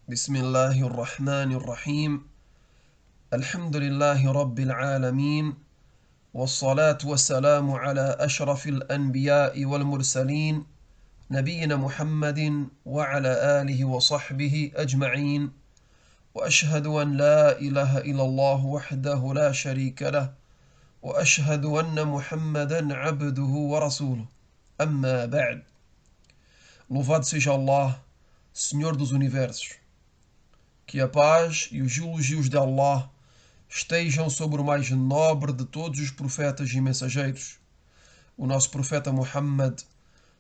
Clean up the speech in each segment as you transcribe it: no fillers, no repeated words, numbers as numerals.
بسم الله الرحمن الرحيم الحمد لله رب العالمين والصلاة والسلام على أشرف الأنبياء والمرسلين نبينا محمد وعلى آله وصحبه أجمعين وأشهد أن لا إله إلا الله وحده لا شريك له وأشهد أن محمدا عبده ورسوله أما بعد. Louvado seja Allah, Senhor dos Universos. Que a paz e os elogios de Allah estejam sobre o mais nobre de todos os profetas e mensageiros, o nosso profeta Muhammad,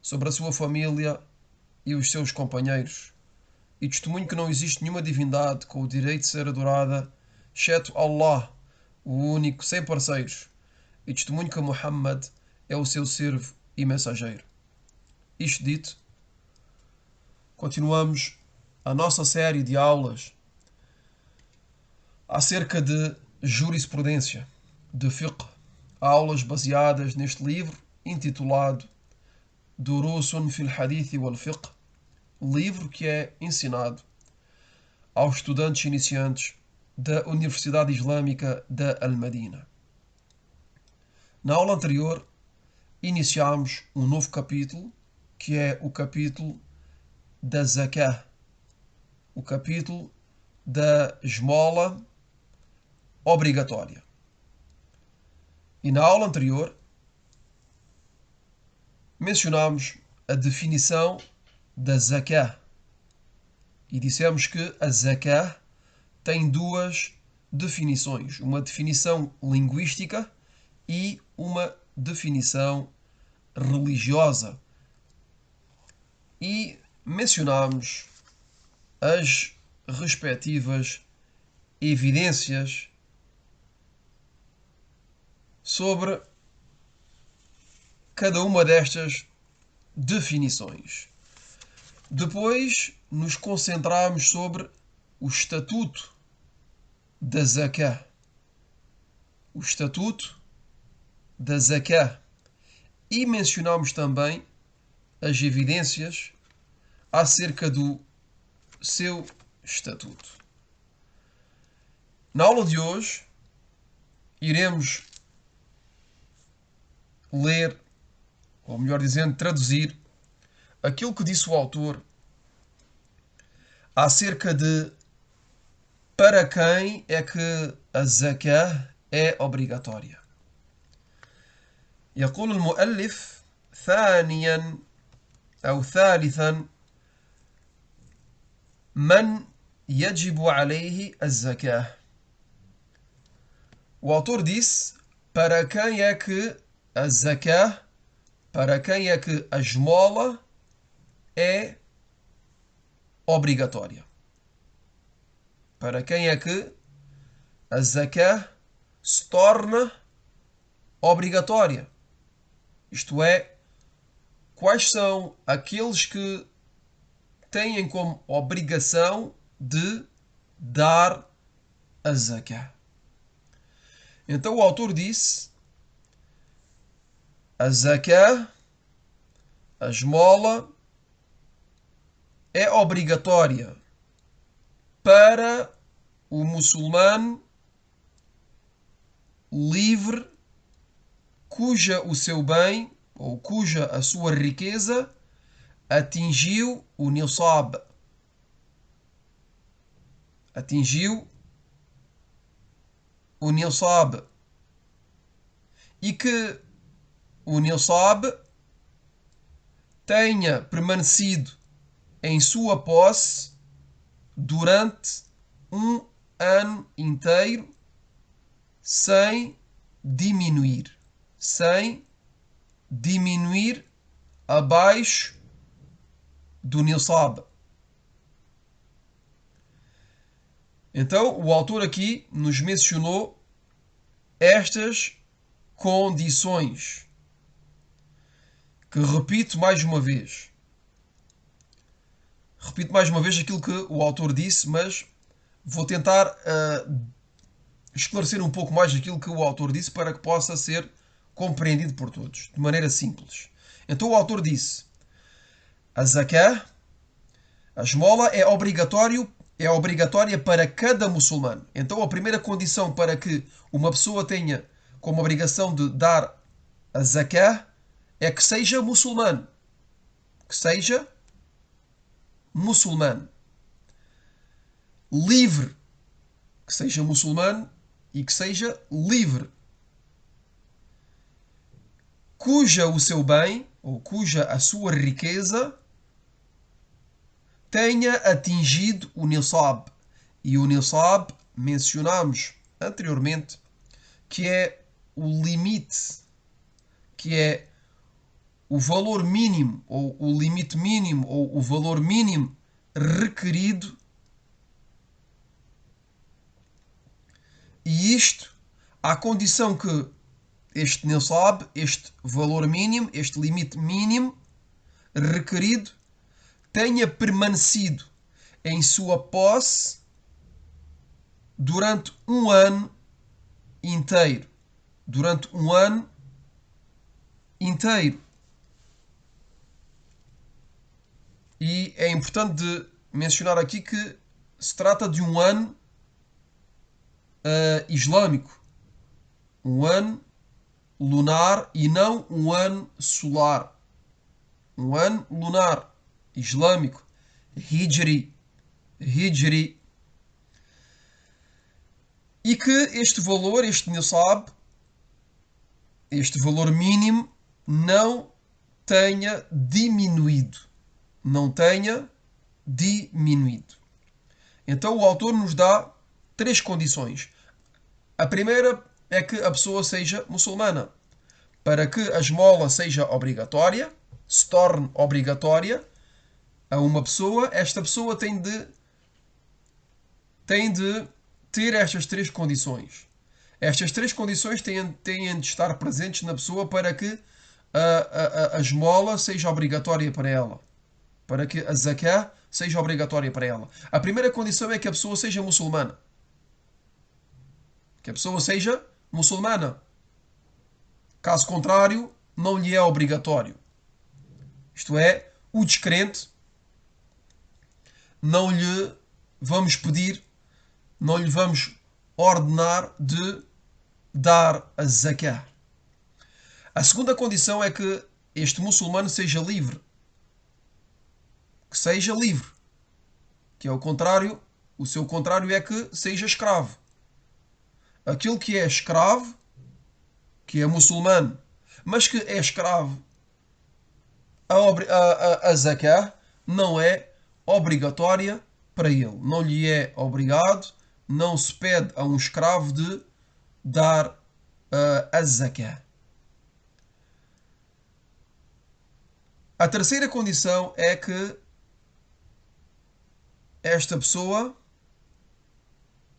sobre a sua família e os seus companheiros. E testemunho que não existe nenhuma divindade com o direito de ser adorada, exceto Allah, o único, sem parceiros. E testemunho que Muhammad é o seu servo e mensageiro. Isto dito, continuamos a nossa série de aulas acerca de jurisprudência, de fiqh, aulas baseadas neste livro intitulado Durusun fil Hadith wal Fiqh, livro que é ensinado aos estudantes iniciantes da Universidade Islâmica da Al-Madina. Na aula anterior, iniciámos um novo capítulo, que é o capítulo da zakah, o capítulo da esmola obrigatória. E na aula anterior mencionámos a definição da zakah e dissemos que a zakah tem duas definições, uma definição linguística e uma definição religiosa. E mencionámos as respectivas evidências sobre cada uma destas definições. Depois nos concentramos sobre o estatuto da zakah. O estatuto da zakah. E mencionámos também as evidências acerca do seu estatuto. Na aula de hoje, iremos ler, ou melhor dizendo, traduzir aquilo que disse o autor acerca de para quem é que a zakah é obrigatória. يقول المؤلف ثانيا أو ثالثا من يجب عليه الزكاة. O autor disse para quem é que a zakah, para quem é que a esmola é obrigatória. Para quem é que a zakah se torna obrigatória. Isto é, quais são aqueles que têm como obrigação de dar a zakah. Então o autor disse: a zakah, a esmola, é obrigatória para o muçulmano livre cuja o seu bem ou cuja a sua riqueza atingiu o nisab. Atingiu o nisab. E que o nisab tenha permanecido em sua posse durante um ano inteiro sem diminuir. Sem diminuir abaixo do nisab. Então, o autor aqui nos mencionou estas condições, que repito mais uma vez. Repito mais uma vez aquilo que o autor disse, mas vou tentar esclarecer um pouco mais aquilo que o autor disse para que possa ser compreendido por todos, de maneira simples. Então o autor disse: a zakah, a esmola, é obrigatório é obrigatória para cada muçulmano. Então a primeira condição para que uma pessoa tenha como obrigação de dar a zakah é que seja muçulmano. Que seja muçulmano. Livre. Que seja muçulmano e que seja livre. Cuja o seu bem, ou cuja a sua riqueza, tenha atingido o nisab. E o nisab, mencionámos anteriormente, que é o limite, que é o valor mínimo, ou o limite mínimo, ou o valor mínimo requerido. E isto à condição que este nisab, este valor mínimo, este limite mínimo requerido, tenha permanecido em sua posse durante um ano inteiro. Durante um ano inteiro. E é importante de mencionar aqui que se trata de um ano islâmico. Um ano lunar e não um ano solar. Um ano lunar islâmico. Hijri. Hijri. E que este valor, este nisab, este valor mínimo, não tenha diminuído. Não tenha diminuído. Então o autor nos dá três condições. A primeira é que a pessoa seja muçulmana. Para que a esmola seja obrigatória, se torne obrigatória a uma pessoa, esta pessoa tem de ter estas três condições. Estas três condições têm de estar presentes na pessoa para que a esmola seja obrigatória para ela. Para que a zakah seja obrigatória para ela. A primeira condição é que a pessoa seja muçulmana. Que a pessoa seja muçulmana. Caso contrário, não lhe é obrigatório. Isto é, o descrente não lhe vamos pedir, não lhe vamos ordenar de dar a zakah. A segunda condição é que este muçulmano seja livre. Que seja livre. Que é o contrário, o seu contrário é que seja escravo. Aquele que é escravo, que é muçulmano, mas que é escravo, a zakah não é obrigatória para ele. Não lhe é obrigado, não se pede a um escravo de dar a zakah. A terceira condição é que esta pessoa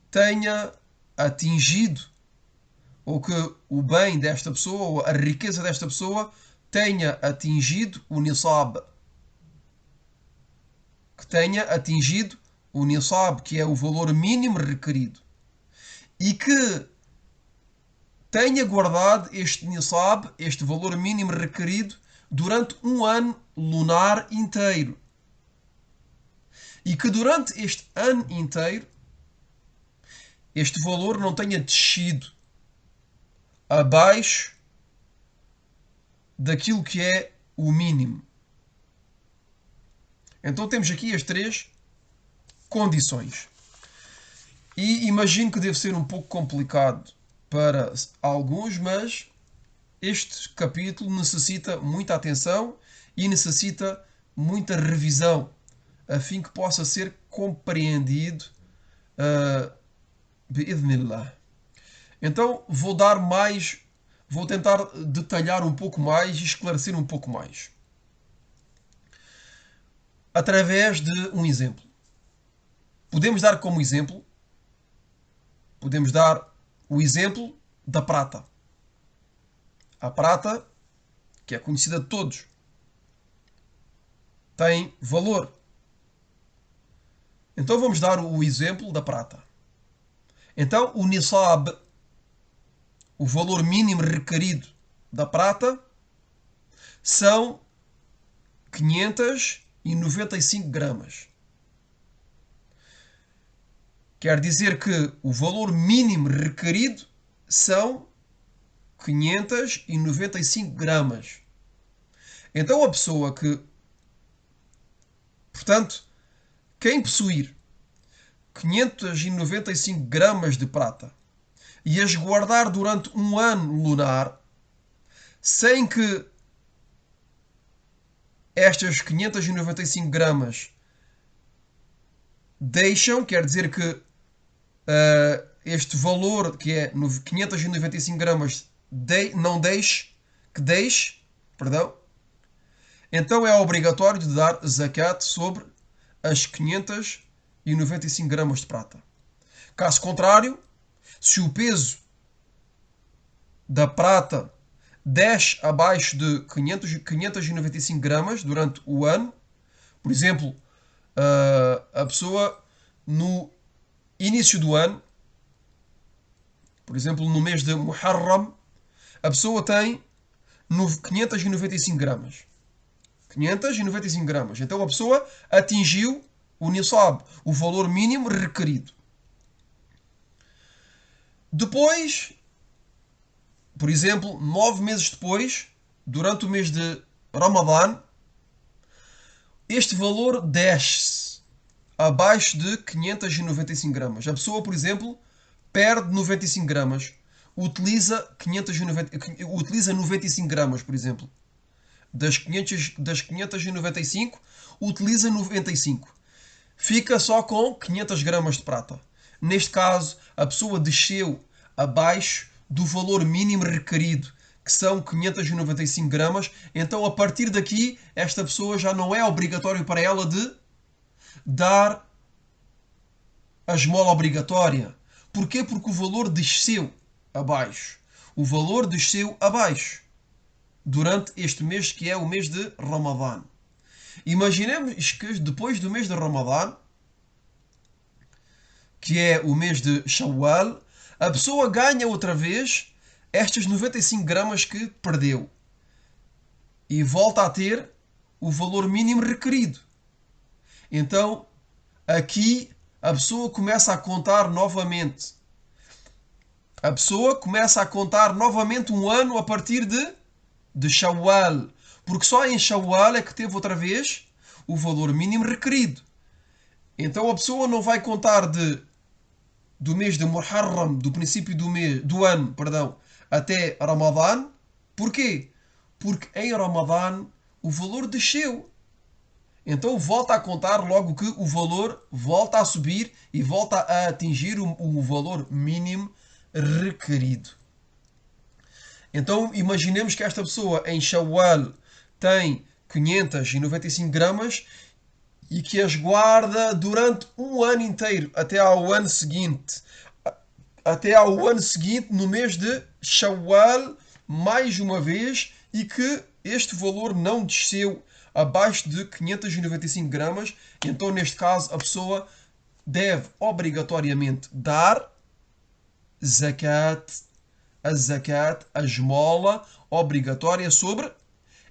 tenha atingido, ou que o bem desta pessoa, ou a riqueza desta pessoa, tenha atingido o nisab. Que tenha atingido o nisab, que é o valor mínimo requerido. E que tenha guardado este nisab, este valor mínimo requerido, durante um ano lunar inteiro. E que durante este ano inteiro este valor não tenha descido abaixo daquilo que é o mínimo. Então temos aqui as três condições. E imagino que deve ser um pouco complicado para alguns, mas este capítulo necessita muita atenção e necessita muita revisão, a fim que possa ser compreendido bi'idhnillah. Então vou tentar detalhar um pouco mais e esclarecer um pouco mais. Através de um exemplo. Podemos dar como exemplo, podemos dar o exemplo da prata. A prata, que é conhecida de todos, tem valor. Então vamos dar o exemplo da prata. Então o nisab, o valor mínimo requerido da prata, são 595 gramas. Quer dizer que o valor mínimo requerido são 595 gramas. Então a pessoa que, portanto, quem possuir 595 gramas de prata e as guardar durante um ano lunar, sem que estas 595 gramas deixam, quer dizer que este valor, que é 595 gramas, não deixe, que deixe, perdão, então é obrigatório de dar zakat sobre as 595 gramas de prata. Caso contrário, se o peso da prata desce abaixo de 595 gramas durante o ano, por exemplo, a pessoa no início do ano, por exemplo, no mês de Muharram, a pessoa tem 595 gramas. 595 gramas. Então a pessoa atingiu o nisab, o valor mínimo requerido. Depois, por exemplo, 9 meses depois, durante o mês de Ramadã, este valor desce abaixo de 595 gramas. A pessoa, por exemplo, perde 95 gramas, utiliza 95 gramas, por exemplo. Das 595, utiliza 95. Fica só com 500 gramas de prata. Neste caso, a pessoa desceu abaixo do valor mínimo requerido, que são 595 gramas. Então, a partir daqui, esta pessoa já não é obrigatório para ela de dar a esmola obrigatória. Porquê? Porque o valor desceu abaixo. O valor desceu abaixo durante este mês que é o mês de Ramadã. Imaginemos que depois do mês de Ramadã, que é o mês de Shawwal, a pessoa ganha outra vez estas 95 gramas que perdeu e volta a ter o valor mínimo requerido. Então, aqui a pessoa começa a contar novamente. A pessoa começa a contar novamente um ano a partir de Shawwal. Porque só em Shawwal é que teve outra vez o valor mínimo requerido. Então a pessoa não vai contar do mês de Muharram, do princípio do ano, perdão, até Ramadã. Porquê? Porque em Ramadã o valor desceu. Então volta a contar logo que o valor volta a subir e volta a atingir o valor mínimo requerido. Então imaginemos que esta pessoa em Shawwal tem 595 gramas e que as guarda durante um ano inteiro, até ao ano seguinte. Até ao ano seguinte, no mês de Shawwal, mais uma vez, e que este valor não desceu abaixo de 595 gramas. Então, neste caso, a pessoa deve obrigatoriamente dar zakat, a esmola obrigatória sobre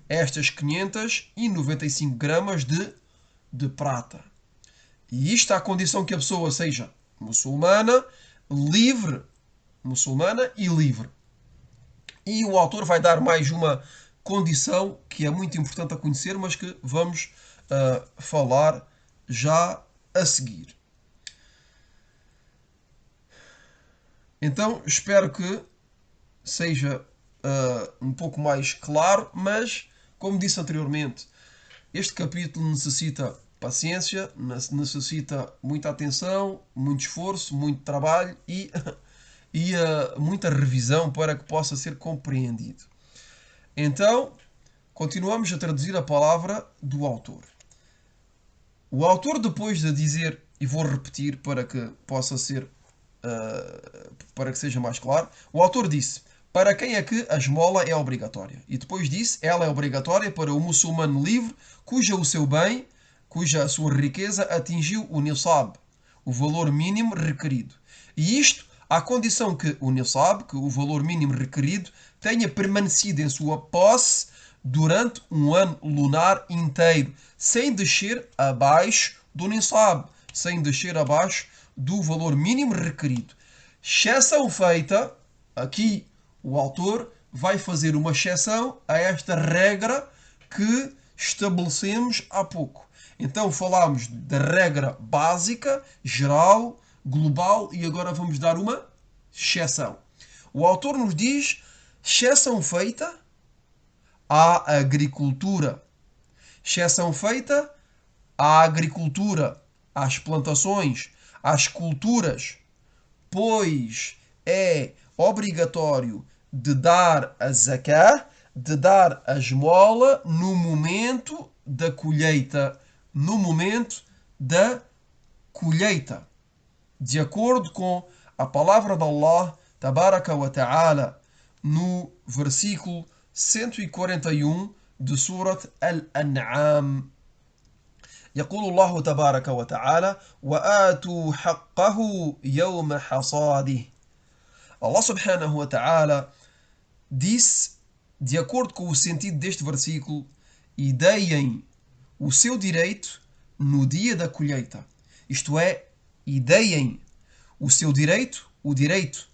estas 595 gramas de prata. E isto à condição que a pessoa seja muçulmana e livre. E o autor vai dar mais uma condição que é muito importante a conhecer, mas que vamos falar já a seguir. Então, espero que seja um pouco mais claro, mas, como disse anteriormente, este capítulo necessita paciência, necessita muita atenção, muito esforço, muito trabalho e muita revisão para que possa ser compreendido. Então, continuamos a traduzir a palavra do autor. O autor, depois de dizer, e vou repetir para que possa ser, para que seja mais claro, o autor disse: para quem é que a esmola é obrigatória? E depois disse: ela é obrigatória para o muçulmano livre, cuja a sua riqueza atingiu o nisab, o valor mínimo requerido. E isto à condição que o nisab, que o valor mínimo requerido, tenha permanecido em sua posse durante um ano lunar inteiro, sem descer abaixo do nisab, sem descer abaixo do valor mínimo requerido. Exceção feita, aqui o autor vai fazer uma exceção a esta regra que estabelecemos há pouco. Então falámos da regra básica, geral, global e agora vamos dar uma exceção. O autor nos diz exceção feita à agricultura. Exceção feita à agricultura, às plantações, às culturas, pois é obrigatório de dar a zakah, de dar a esmola no momento da colheita. No momento da colheita. De acordo com a palavra de Allah, Tabaraka wa Ta'ala, no versículo 141 de Surat Al-An'am. يقول الله تبارك وتعالى وآتوا حقه يوم حصاده. Allah subhanahu wa ta'ala disse, de acordo com o sentido deste versículo, e deem o seu direito no dia da colheita. Isto é, e deem o seu direito, o direito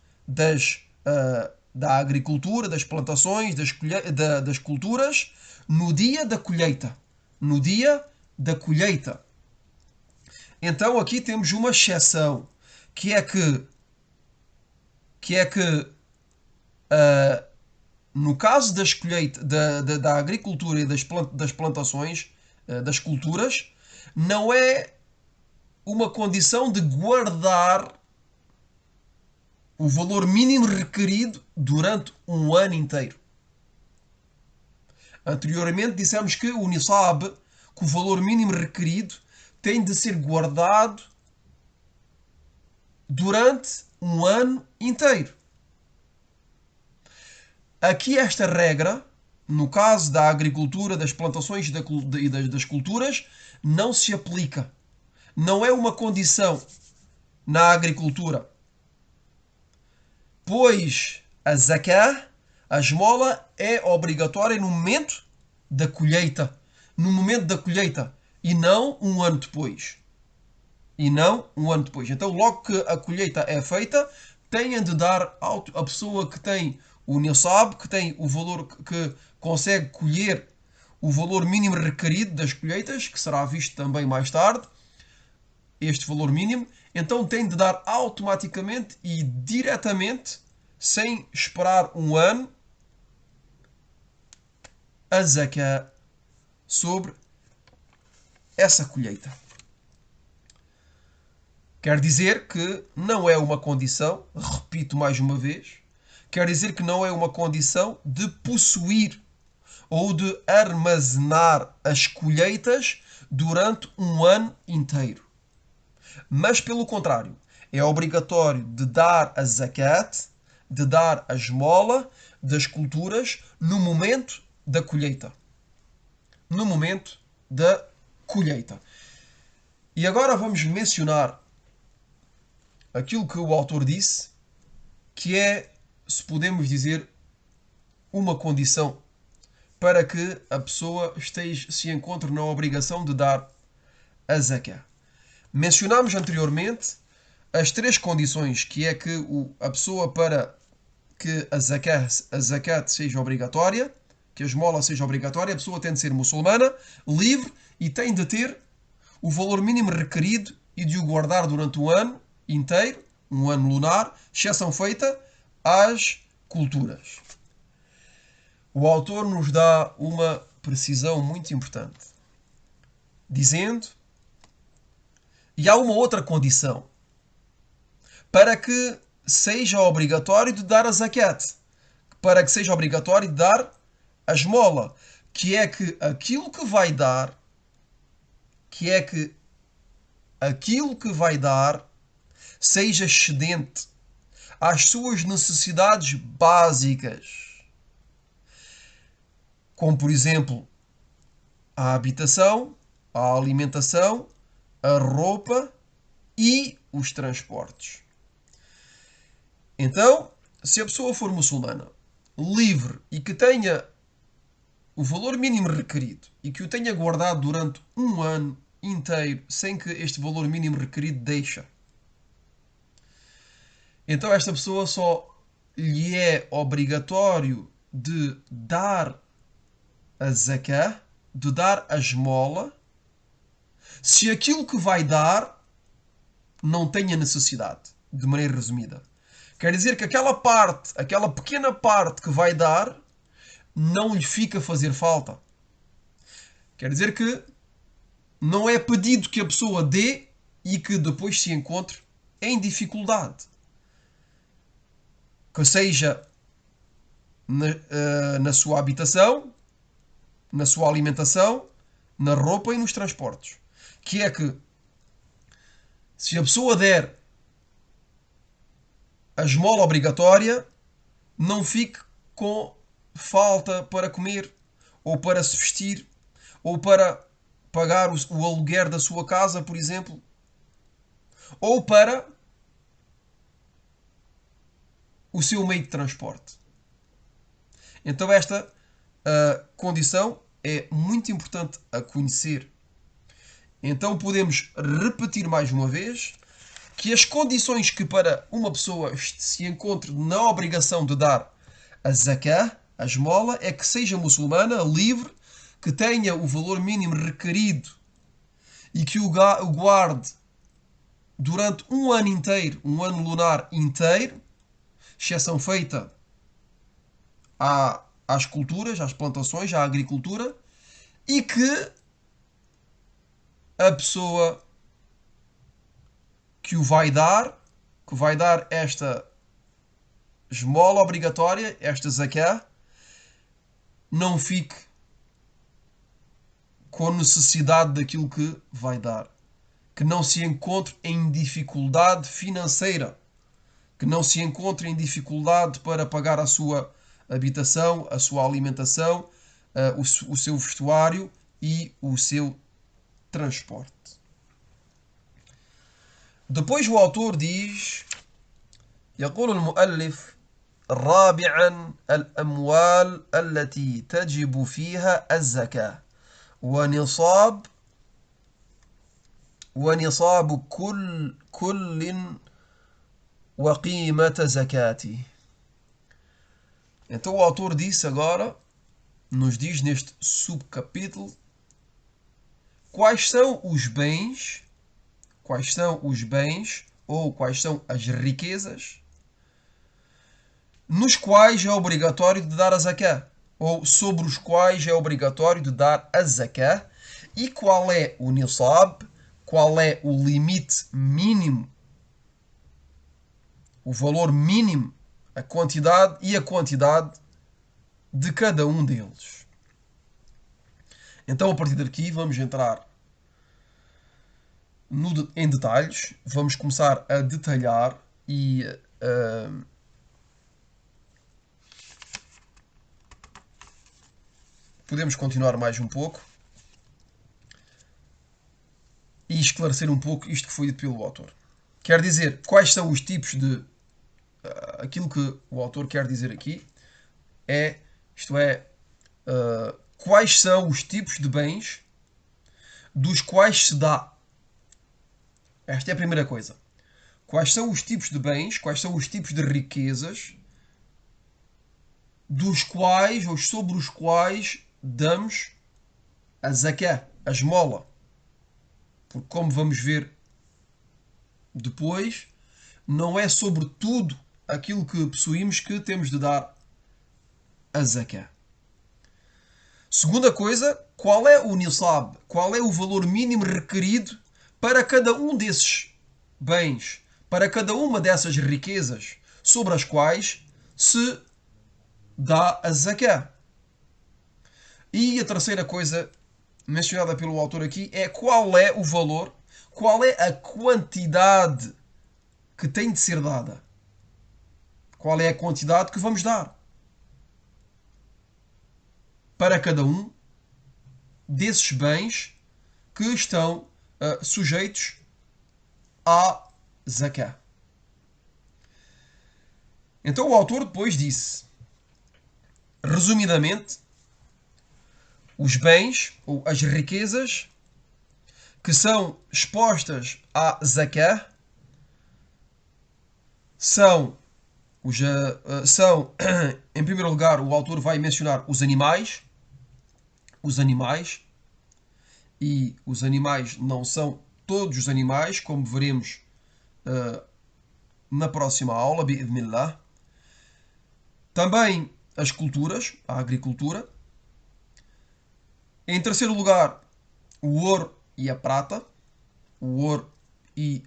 da agricultura, das plantações, das culturas, no dia da colheita. No dia da colheita. Então aqui temos uma exceção, que é que no caso das colheitas, da agricultura e das plantações, das culturas, não é uma condição de guardar o valor mínimo requerido durante um ano inteiro. Anteriormente dissemos que o nisab, que o valor mínimo requerido, tem de ser guardado durante um ano inteiro. Aqui esta regra, no caso da agricultura, das plantações e das culturas, não se aplica. Não é uma condição na agricultura. Pois a zakah, a esmola, é obrigatória no momento da colheita. No momento da colheita. E não um ano depois. Então, logo que a colheita é feita, têm de dar a pessoa que tem o nisab, que tem o valor, que consegue colher o valor mínimo requerido das colheitas, que será visto também mais tarde, este valor mínimo, então tem de dar automaticamente e diretamente, sem esperar um ano, a zakah sobre essa colheita. Quer dizer que não é uma condição, repito mais uma vez, quer dizer que não é uma condição de possuir ou de armazenar as colheitas durante um ano inteiro. Mas, pelo contrário, é obrigatório de dar a zakat, de dar a esmola das culturas no momento da colheita. No momento da colheita. E agora vamos mencionar aquilo que o autor disse, que é, se podemos dizer, uma condição para que a pessoa se encontre na obrigação de dar a zakah. Mencionámos anteriormente as três condições, que é que a pessoa, para que a zakat seja obrigatória, que a esmola seja obrigatória, a pessoa tem de ser muçulmana, livre e tem de ter o valor mínimo requerido e de o guardar durante um ano inteiro, um ano lunar, exceção feita às culturas. O autor nos dá uma precisão muito importante, dizendo: e há uma outra condição para que seja obrigatório de dar a zakat, para que seja obrigatório de dar a esmola, que é que aquilo que vai dar, seja excedente às suas necessidades básicas, como por exemplo a habitação, a alimentação, a roupa e os transportes. Então, se a pessoa for muçulmana, livre e que tenha o valor mínimo requerido e que o tenha guardado durante um ano inteiro sem que este valor mínimo requerido deixe Então esta pessoa só lhe é obrigatório de dar a zakah, de dar a esmola, se aquilo que vai dar não tem a necessidade, de maneira resumida. Quer dizer que aquela parte, aquela pequena parte que vai dar, não lhe fica a fazer falta. Quer dizer que não é pedido que a pessoa dê e que depois se encontre em dificuldade. Que seja na sua habitação, na sua alimentação, na roupa e nos transportes. Que é que, se a pessoa der a esmola obrigatória, não fique com falta para comer, ou para se vestir, ou para pagar o aluguer da sua casa, por exemplo, ou para o seu meio de transporte. Então esta condição é muito importante a conhecer. Então podemos repetir mais uma vez que as condições que para uma pessoa se encontre na obrigação de dar a zakah, a esmola, é que seja muçulmana, livre, que tenha o valor mínimo requerido e que o guarde durante um ano inteiro, um ano lunar inteiro, exceção feita às culturas, às plantações, à agricultura, e que a pessoa que vai dar esta esmola obrigatória, esta zakah, não fique com necessidade daquilo que vai dar. Que não se encontre em dificuldade financeira. Que não se encontre em dificuldade para pagar a sua habitação, a sua alimentação, o seu vestuário e o seu transporte. Depois o autor diz: يقول المؤلف رابعا الأموال التي تجب فيها الزكاة ونصاب كل وقيمة زكاته. Então o autor disse agora, nos diz neste subcapítulo, quais são os bens ou quais são as riquezas nos quais é obrigatório de dar a zakah, ou sobre os quais é obrigatório de dar a zakah, e qual é o nisab, qual é o limite mínimo, o valor mínimo, a quantidade de cada um deles. Então, a partir daqui, vamos entrar em detalhes, vamos começar a detalhar e podemos continuar mais um pouco e esclarecer um pouco isto que foi dito pelo autor. Quer dizer, quais são os tipos de... aquilo que o autor quer dizer aqui é, quais são os tipos de bens dos quais se dá. Esta é a primeira coisa. Quais são os tipos de bens, quais são os tipos de riquezas dos quais ou sobre os quais damos a zakah, a esmola. Porque, como vamos ver depois, não é sobre tudo aquilo que possuímos que temos de dar a zakah. Segunda coisa, qual é o nisab? Qual é o valor mínimo requerido para cada um desses bens, para cada uma dessas riquezas sobre as quais se dá a zakah? E a terceira coisa mencionada pelo autor aqui é qual é o valor, qual é a quantidade que tem de ser dada. Qual é a quantidade que vamos dar para cada um desses bens que estão sujeitos à zakah. Então o autor depois disse, resumidamente, os bens ou as riquezas que são expostas à zakah são são, em primeiro lugar, o autor vai mencionar os animais, e os animais não são todos os animais, como veremos na próxima aula, bi'idhnillah. Também as culturas, a agricultura. Em terceiro lugar, o ouro e a prata. O ouro e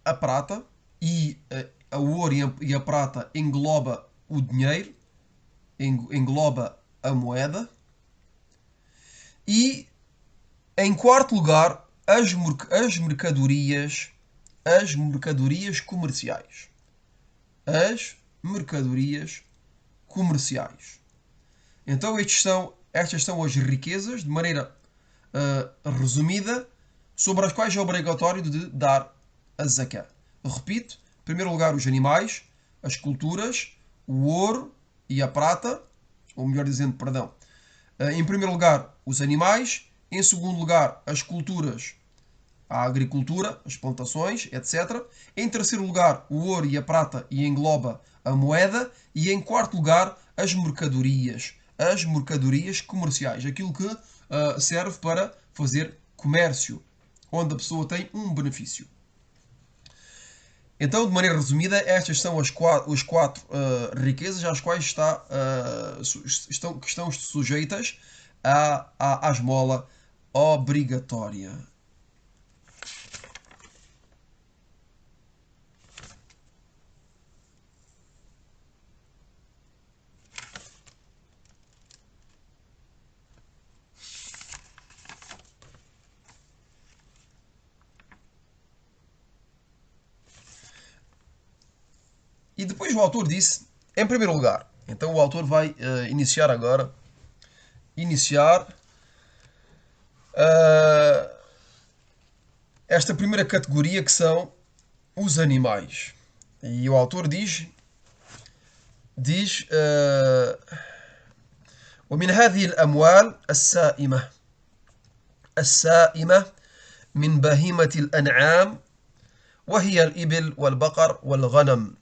a prata. E o ouro e a prata engloba o dinheiro, engloba a moeda. E em quarto lugar, as mercadorias comerciais. As mercadorias comerciais. Então estas são as riquezas, de maneira resumida, sobre as quais é obrigatório de dar a zakat. Repito, em primeiro lugar os animais, as culturas, o ouro e a prata, ou melhor dizendo, perdão, em primeiro lugar os animais, em segundo lugar as culturas, a agricultura, as plantações, etc. Em terceiro lugar o ouro e a prata e engloba a moeda. E em quarto lugar as mercadorias comerciais, aquilo que serve para fazer comércio, onde a pessoa tem um benefício. Então, de maneira resumida, estas são as quatro riquezas às quais que estão sujeitas à esmola obrigatória. E depois o autor disse, em primeiro lugar, então o autor vai iniciar agora, uh, esta primeira categoria, que são os animais. E o autor diz ومن هذه الأموال السائمة من بهيمة الأنعام وهي الإبل والبقر والغنم.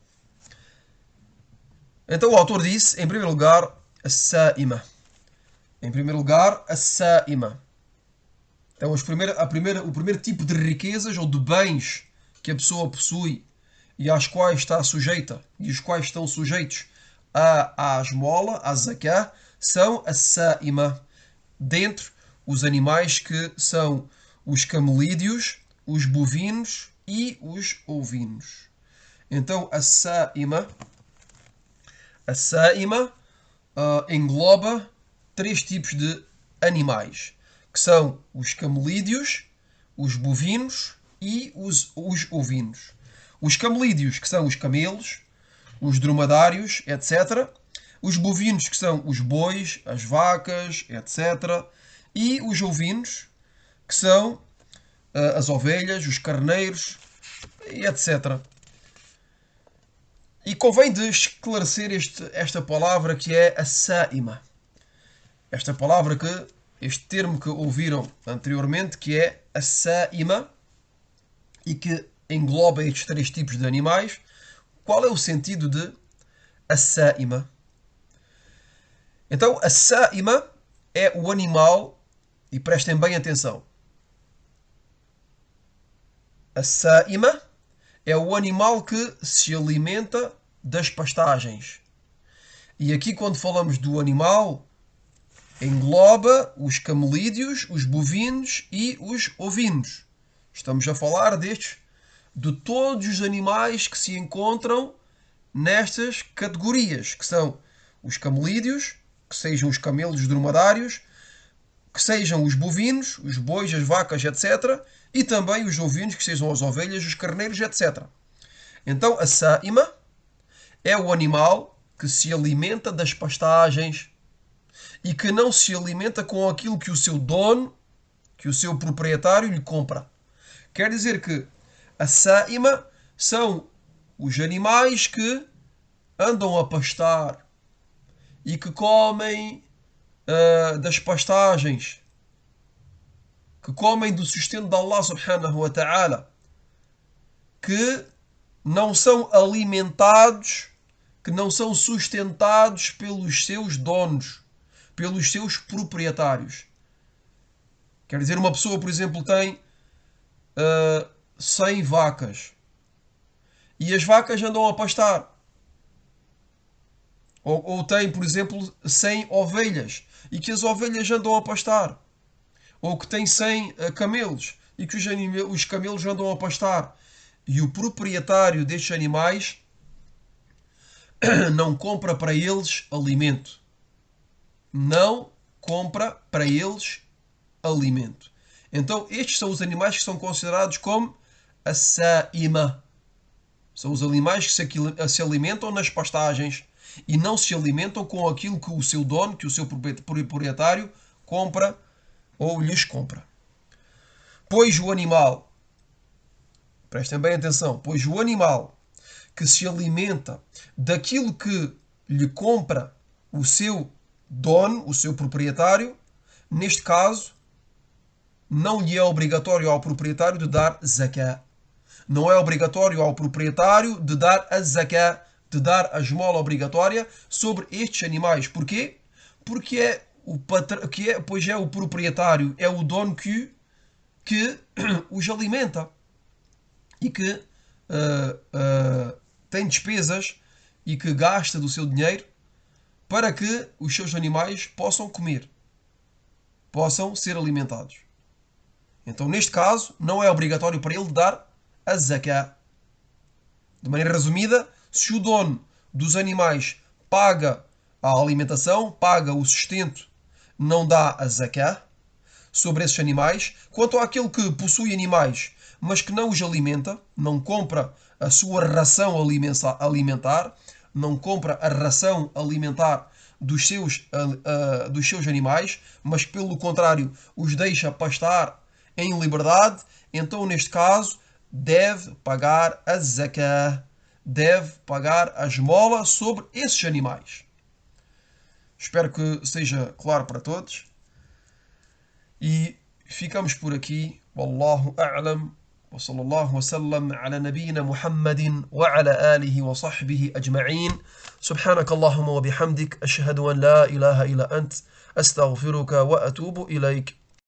Então o autor disse, em primeiro lugar, as-sa'ima. Em primeiro lugar, as-sa'ima. Então o primeiro tipo de riquezas ou de bens que a pessoa possui e às quais está sujeita e os quais estão sujeitos à esmola, à zakah, são as-sa'ima. Dentre os animais que são os camelídeos, os bovinos e os ovinos. Então a sa'ima engloba três tipos de animais, que são os camelídeos, os bovinos e os ovinos. Os camelídeos, que são os camelos, os dromedários, etc. Os bovinos, que são os bois, as vacas, etc. E os ovinos, que são as ovelhas, os carneiros, etc. E convém de esclarecer esta palavra que é a sa'ima. Este termo que ouviram anteriormente, que é a sa'ima, e que engloba estes três tipos de animais. Qual é o sentido de a sa'ima? Então, a sa'ima é o animal, e prestem bem atenção, a sa'ima é o animal que se alimenta das pastagens. E aqui, quando falamos do animal, engloba os camelídeos, os bovinos e os ovinos. Estamos a falar de todos os animais que se encontram nestas categorias, que são os camelídeos, que sejam os camelos, os dromedários, que sejam os bovinos, os bois, as vacas, etc. E também os ovinos, que sejam as ovelhas, os carneiros, etc. Então, a sa'ima é o animal que se alimenta das pastagens e que não se alimenta com aquilo que o seu dono, que o seu proprietário lhe compra. Quer dizer que a sa'ima são os animais que andam a pastar e que comem das pastagens, que comem do sustento de Allah subhanahu wa ta'ala, que não são alimentados, que não são sustentados pelos seus donos, pelos seus proprietários. Quer dizer, uma pessoa, por exemplo, tem 100 vacas e as vacas andam a pastar. Ou tem, por exemplo, 100 ovelhas e que as ovelhas andam a pastar. Ou que tem 100 camelos e que os camelos andam a pastar. E o proprietário destes animais não compra para eles alimento. Não compra para eles alimento. Então, estes são os animais que são considerados como a saima. São os animais que se alimentam nas pastagens e não se alimentam com aquilo que o seu dono, que o seu proprietário compra ou lhes compra. Pois o animal, prestem bem atenção, pois o animal que se alimenta daquilo que lhe compra o seu dono, o seu proprietário, neste caso, não lhe é obrigatório ao proprietário de dar zakah. Não é obrigatório ao proprietário de dar a zakah, de dar a esmola obrigatória sobre estes animais. Porquê? Porque pois é o proprietário, é o dono que os alimenta e que tem despesas e que gasta do seu dinheiro para que os seus animais possam comer, possam ser alimentados. Então, neste caso, não é obrigatório para ele dar a zakah. De maneira resumida, se o dono dos animais paga a alimentação, paga o sustento, não dá a zakah sobre esses animais. Quanto àquele que possui animais, mas que não os alimenta, não compra a sua ração alimentar, não compra a ração alimentar dos seus animais, mas pelo contrário os deixa pastar em liberdade, então neste caso deve pagar a zakah, deve pagar a esmola sobre esses animais. Espero que seja claro para todos. E ficamos por aqui. Wallahu a'lam. وصلى الله وسلم على نبينا محمد وعلى آله وصحبه أجمعين. سبحانك اللهم وبحمدك أشهد أن لا إله إلا أنت أستغفرك وأتوب إليك.